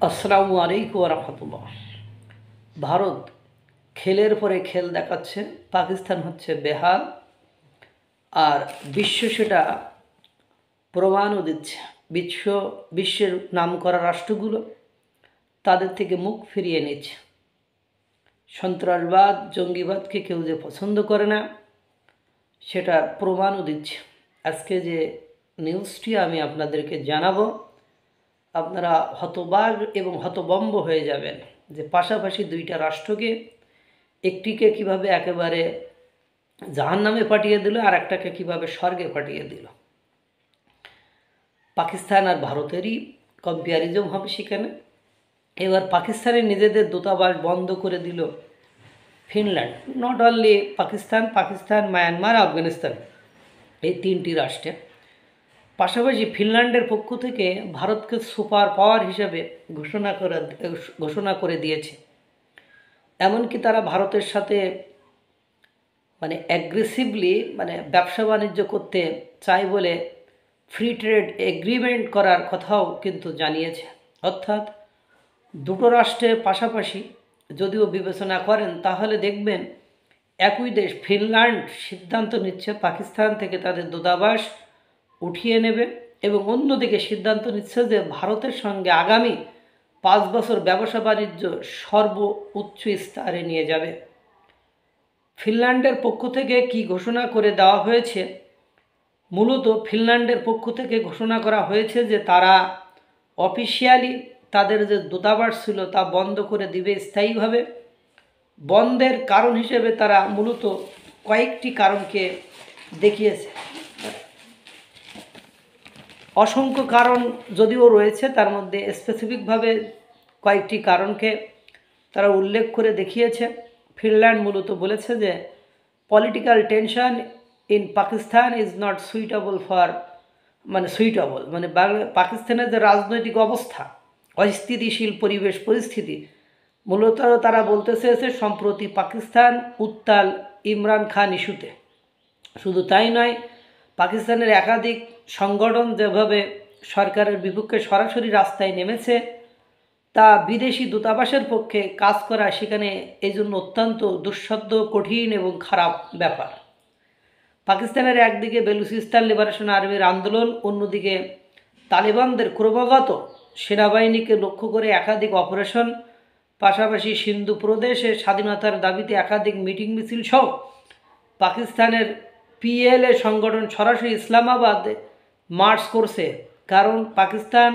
আসসালামু আলাইকুম রহমতুল্লাহ। ভারত খেলের পরে খেল দেখাচ্ছে, পাকিস্তান হচ্ছে বেহাল, আর বিশ্ব সেটা প্রমাণও দিচ্ছে। বিশ্বের নামকরা রাষ্ট্রগুলো তাদের থেকে মুখ ফিরিয়ে নিচ্ছে। সন্ত্রাসবাদ, জঙ্গিবাদকে কেউ যে পছন্দ করে না সেটার প্রমাণও দিচ্ছে। আজকে যে নিউজটি আমি আপনাদেরকে জানাবো, আপনারা হতবাক এবং হতভম্ব হয়ে যাবেন যে পাশাপাশি দুইটা রাষ্ট্রকে, একটিকে কিভাবে একেবারে জাহান্নামে পাঠিয়ে দিল আর একটাকে কিভাবে স্বর্গে পাঠিয়ে দিল। পাকিস্তান আর ভারতেরই কম্প্যারিজম হবে সেখানে। এবার পাকিস্তানের নিজেদের দূতাবাস বন্ধ করে দিল Finland. Not only Pakistan, Myanmar, Afghanistan, এই তিনটি রাষ্ট্রে। পাশাপাশি ফিনল্যান্ডের পক্ষ থেকে ভারতকে সুপার পাওয়ার হিসেবে ঘোষণা করে দিয়েছে। এমনকি তারা ভারতের সাথে অ্যাগ্রেসিভলি ব্যবসা বাণিজ্য করতে চায় বলে ফ্রি ট্রেড এগ্রিমেন্ট করার কথাও কিন্তু জানিয়েছে। অর্থাৎ দুটো রাষ্ট্রের পাশাপাশি যদিও বিবেচনা করেন তাহলে দেখবেন একই দেশ ফিনল্যান্ড সিদ্ধান্ত নিচ্ছে পাকিস্তান থেকে তাদের দূতাবাস উঠিয়ে নেবে, এবং অন্যদিকে সিদ্ধান্ত নিচ্ছে যে ভারতের সঙ্গে আগামী 5 বছর ব্যবসা বাণিজ্য সর্বোচ্চ স্তরে নিয়ে যাবে। ফিনল্যান্ডের পক্ষ থেকে কি ঘোষণা করে দেওয়া হয়েছে? মূলত ফিনল্যান্ডের পক্ষ থেকে ঘোষণা করা হয়েছে যে তারা অফিসিয়ালি তাদের যে দূতাবাস ছিল তা বন্ধ করে দিবে স্থায়ীভাবে। বন্ধের কারণ হিসেবে তারা মূলত কয়েকটি কারণকে দেখিয়েছে। অসংখ্য কারণ যদিও রয়েছে, তার মধ্যে স্পেসিফিকভাবে কয়েকটি কারণকে তারা উল্লেখ করে দেখিয়েছে। ফিনল্যান্ড মূলত বলেছে যে political tension in Pakistan is not suitable পাকিস্তানের যে রাজনৈতিক অবস্থা, অস্থিতিশীল পরিস্থিতি, মূলত তারা বলতে চেয়েছে সম্প্রতি পাকিস্তান উত্তাল ইমরান খান ইস্যুতে। শুধু তাই নয়, পাকিস্তানের একাধিক সংগঠন যেভাবে সরকারের বিপক্ষে সরাসরি রাস্তায় নেমেছে তা বিদেশি দূতাবাসের পক্ষে কাজ করা সেখানে এই জন্য অত্যন্ত দুঃসাধ্য, কঠিন এবং খারাপ ব্যাপার। পাকিস্তানের একদিকে বেলুচিস্তান লিবারেশন আর্মির আন্দোলন, অন্যদিকে তালেবানদের ক্রমাগত সেনাবাহিনীকে লক্ষ্য করে একাধিক অপারেশন, পাশাপাশি সিন্ধু প্রদেশে স্বাধীনতার দাবিতে একাধিক মিটিং মিছিল সহ পাকিস্তানের PLA সংগঠন সরাসরি ইসলামাবাদে মার্চ করছে। কারণ পাকিস্তান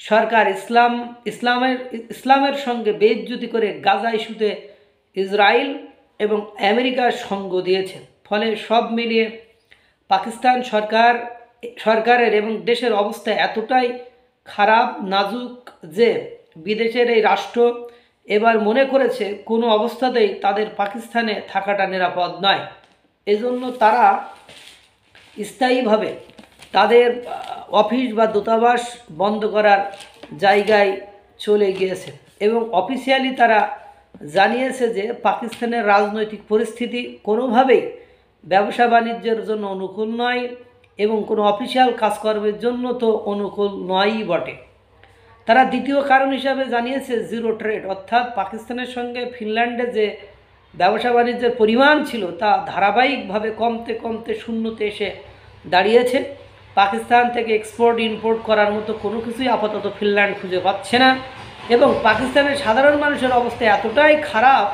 সরকার ইসলামের সঙ্গে বেইজ্জতি করে গাজা ইস্যুতে ইসরায়েল এবং আমেরিকার সঙ্গ দিয়েছে। ফলে সব মিলিয়ে পাকিস্তান সরকারের এবং দেশের অবস্থা এতটাই খারাপ, নাজুক যে বিদেশের এই রাষ্ট্র এবার মনে করেছে কোনো অবস্থাতেই তাদের পাকিস্তানে থাকাটা নিরাপদ নয়। এজন্য তারা স্থায়ীভাবে তাদের অফিস বা দূতাবাস বন্ধ করার জায়গায় চলে গিয়েছে, এবং অফিসিয়ালি তারা জানিয়েছে যে পাকিস্তানের রাজনৈতিক পরিস্থিতি কোনোভাবেই ব্যবসা বাণিজ্যের জন্য অনুকূল নয়, এবং কোনো অফিসিয়াল কাজকর্মের জন্য তো অনুকূল নয়ই বটে। তারা দ্বিতীয় কারণ হিসাবে জানিয়েছে জিরো ট্রেড, অর্থাৎ পাকিস্তানের সঙ্গে ফিনল্যান্ডে যে ব্যবসা বাণিজ্যের পরিমাণ ছিল তা ধারাবাহিকভাবে কমতে কমতে শূন্যতে এসে দাঁড়িয়েছে। পাকিস্তান থেকে এক্সপোর্ট ইম্পোর্ট করার মতো কোনো কিছুই আপাতত ফিনল্যান্ড খুঁজে পাচ্ছে না, এবং পাকিস্তানের সাধারণ মানুষের অবস্থা এতটাই খারাপ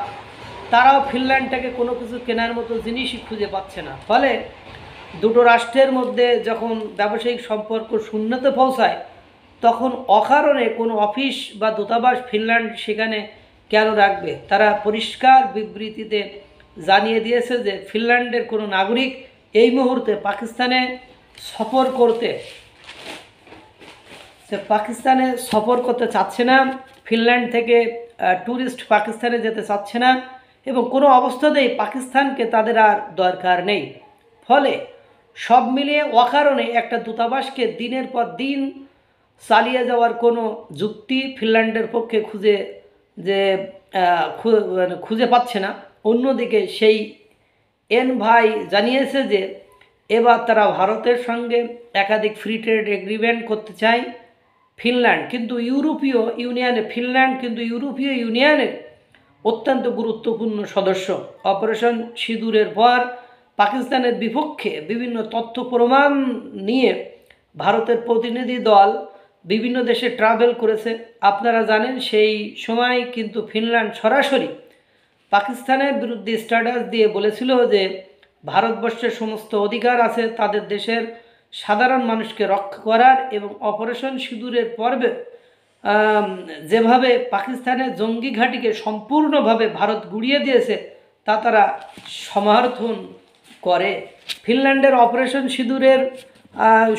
তারাও ফিনল্যান্ডটাকে কোনো কিছু কেনার মতো জিনিসই খুঁজে পাচ্ছে না। ফলে দুটো রাষ্ট্রের মধ্যে যখন ব্যবসায়িক সম্পর্ক শূন্যতে পৌঁছায় তখন অকারণে কোনো অফিস বা দূতাবাস ফিনল্যান্ড সেখানে কেন রাখবে? তারা পরিষ্কার বিবৃতিতে জানিয়ে দিয়েছে যে ফিনল্যান্ডের কোনো নাগরিক এই মুহূর্তে পাকিস্তানে সফর করতে চাচ্ছে না, ফিনল্যান্ড থেকে ট্যুরিস্ট পাকিস্তানে যেতে চাচ্ছে না, এবং কোনো অবস্থাতেই পাকিস্তানকে তাদের আর দরকার নেই। ফলে সব মিলিয়ে অকারণে একটা দূতাবাসকে দিনের পর দিন চালিয়ে যাওয়ার কোনো যুক্তি ফিনল্যান্ডের পক্ষে খুঁজে পাচ্ছে না। অন্যদিকে সেই এনভাই জানিয়েছে যে এবার তারা ভারতের সঙ্গে একাধিক ফ্রি ট্রেড এগ্রিমেন্ট করতে চায়, ফিনল্যান্ড কিন্তু ইউরোপীয় ইউনিয়নে ফিনল্যান্ড কিন্তু ইউরোপীয় ইউনিয়নের অত্যন্ত গুরুত্বপূর্ণ সদস্য। অপারেশন সিঁদুরের পর পাকিস্তানের বিপক্ষে বিভিন্ন তথ্য প্রমাণ নিয়ে ভারতের প্রতিনিধি দল বিভিন্ন দেশে ট্রাভেল করেছে। আপনারা জানেন সেই সময় কিন্তু ফিনল্যান্ড সরাসরি পাকিস্তানের বিরুদ্ধে স্ট্যাটাস দিয়ে বলেছিল যে ভারতবর্ষের সমস্ত অধিকার আছে তাদের দেশের সাধারণ মানুষকে রক্ষা করার, এবং অপারেশন সিঁদুরের পর্বে যেভাবে পাকিস্তানের জঙ্গি ঘাঁটিকে সম্পূর্ণভাবে ভারত গুড়িয়ে দিয়েছে তা তারা সমর্থন করে। ফিনল্যান্ডের অপারেশন সিঁদুরের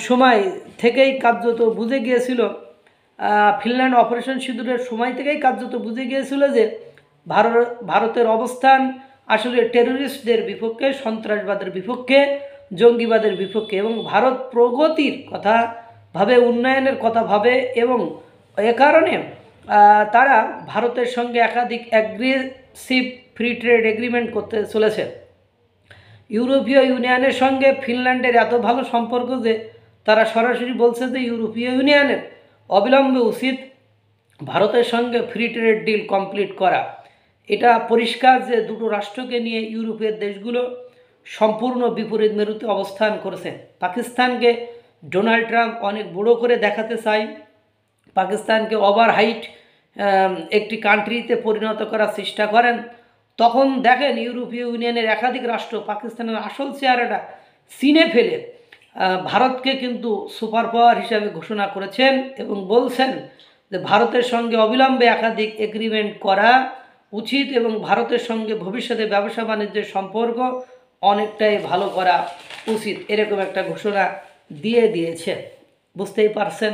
সময় থেকেই কার্যত বুঝে গিয়েছিল, ফিনল্যান্ড অপারেশন সিঁদুরের সময় থেকেই কার্যত বুঝে গিয়েছিল যে ভারতের অবস্থান আসলে টেররিস্টদের বিপক্ষে, সন্ত্রাসবাদের বিপক্ষে, জঙ্গিবাদের বিপক্ষে, এবং ভারত প্রগতির কথা ভাবে, উন্নয়নের কথা ভাবে, এবং এ কারণে তারা ভারতের সঙ্গে একাধিক অ্যাগ্রেসিভ ফ্রি ট্রেড এগ্রিমেন্ট করতে চলেছে। ইউরোপীয় ইউনিয়নের সঙ্গে ফিনল্যান্ডের এত ভালো সম্পর্ক যে তারা সরাসরি বলছে যে ইউরোপীয় ইউনিয়নের অবিলম্বে উচিত ভারতের সঙ্গে ফ্রি ট্রেড ডিল কমপ্লিট করা। এটা পরিষ্কার যে দুটো রাষ্ট্রকে নিয়ে ইউরোপের দেশগুলো সম্পূর্ণ বিপরীত মেরুতে অবস্থান করেছে। পাকিস্তানকে ডোনাল্ড ট্রাম্প অনেক বড় করে দেখাতে চায়, পাকিস্তানকে ওভার হাইট একটি কান্ট্রিতে পরিণত করার চেষ্টা করেন। তখন দেখেন ইউরোপীয় ইউনিয়নের একাধিক রাষ্ট্র পাকিস্তানের আসল চেহারাটা চিনে ফেলে ভারতকে কিন্তু সুপার পাওয়ার হিসাবে ঘোষণা করেছেন এবং বলছেন যে ভারতের সঙ্গে অবিলম্বে একাধিক এগ্রিমেন্ট করা উচিত এবং ভারতের সঙ্গে ভবিষ্যতে ব্যবসা বাণিজ্যের সম্পর্ক অনেকটাই ভালো করা উচিত, এরকম একটা ঘোষণা দিয়েছে। বুঝতেই পারছেন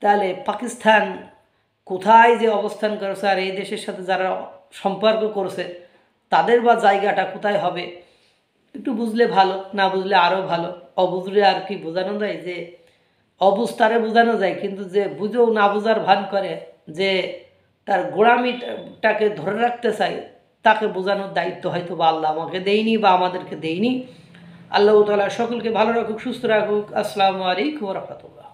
তাহলে পাকিস্তান কোথায় যে অবস্থান করেছে আর এই দেশের সাথে যারা সম্পর্ক করছে তাদের বা জায়গাটা কোথায় হবে একটু বুঝলে ভালো, না বুঝলে আরও ভালো। অবুঝলে আর কি বোঝানো যায়, যে অবুঝ তারে বোঝানো যায়, কিন্তু যে বুঝেও না বোঝার ভান করে, যে তার গোড়ামিটাকে ধরে রাখতে চায়, তাকে বোঝানোর দায়িত্ব হয়তো বা আল্লাহ আমাকে দেয়নি বা আমাদেরকে দেয়নি। আল্লাহ তাআলা সকলকে ভালো রাখুক, সুস্থ রাখুক। আসসালামু আলাইকুম ওয়া রাহমাতুল্লাহ।